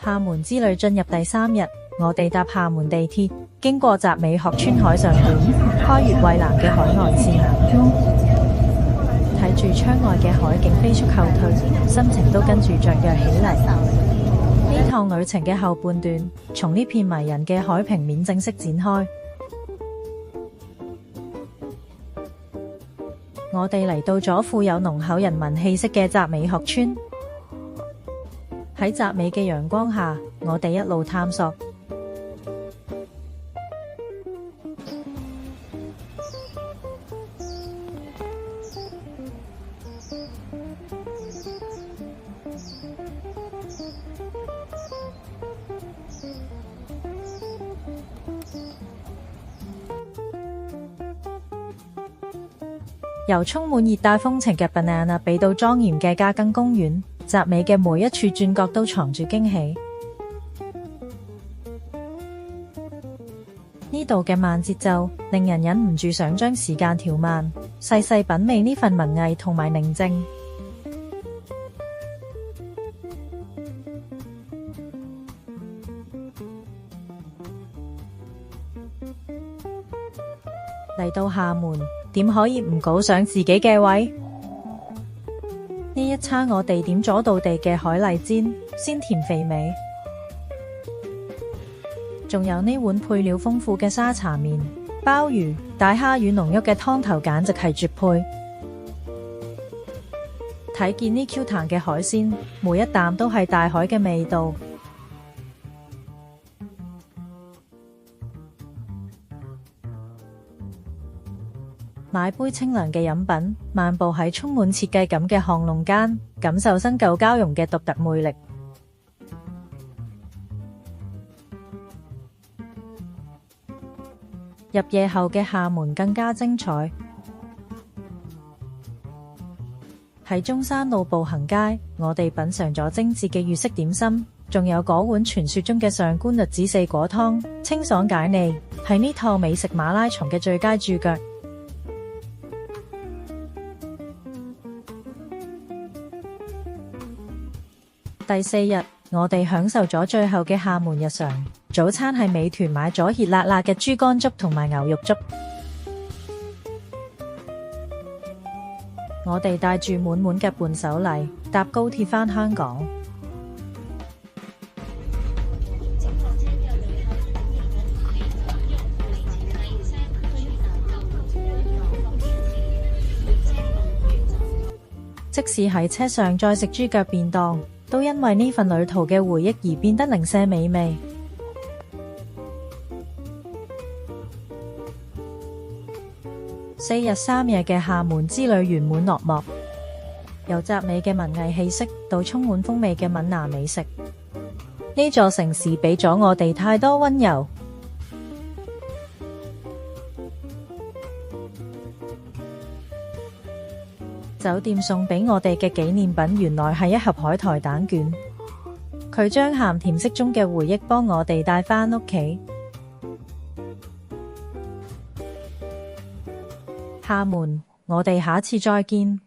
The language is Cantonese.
廈門之旅進入第3日，我哋搭廈門地鐵，經過集美學村海上館，開越蔚藍嘅海岸線，睇住窗外嘅海景飛速後退，心情都跟住雀躍起嚟。呢趟旅程嘅後半段，從呢片迷人嘅海平面正式展開。我哋嚟到咗富有濃厚人文氣息嘅集美學村。喺集美嘅陽光下，我哋一路探索。由充滿熱帶風情嘅 Banana Bay 到莊嚴嘅嘉庚公園，集美嘅每一處轉角都藏住驚喜。呢度嘅慢節奏，令人忍唔住想將時間調慢，細細品味呢份文藝同埋寧靜。嚟到廈門，點可以唔犒賞自己嘅胃？呢一餐我哋點咗道地嘅海蠣煎，鮮甜肥美，仲有呢碗配料豐富嘅沙茶麵、鮑魚、大蝦與濃郁嘅湯頭，簡直係絕配。睇見呢 Q 彈嘅海鮮，每一啖都係大海嘅味道。買杯清涼嘅飲品，漫步喺充滿設計感嘅巷弄間，感受新舊交融嘅獨特魅力。入夜後嘅廈門更加精彩。喺中山路步行街，我哋品嘗咗精緻嘅粵式點心，仲有嗰碗傳說中嘅上官栗子四果湯，清爽解膩，係呢趟美食馬拉松嘅最佳注腳。第4日，我哋享受咗最後嘅廈門日常。早餐係美團買咗熱辣辣嘅豬肝粥同埋牛肉粥。我哋帶住滿滿嘅伴手禮，搭高鐵返香港。即使喺車上再食豬腳便當，都因為呢份旅途嘅回憶而變得零舍美味。4日3夜嘅廈門之旅圓滿落幕，由集美嘅文藝氣息到充滿風味嘅閩南美食，呢座城市俾咗我哋太多溫柔。酒店送俾我哋嘅紀念品原來係一盒海苔蛋卷，佢將鹹甜適中嘅回憶幫我哋帶返屋企。廈門，我哋下次再見。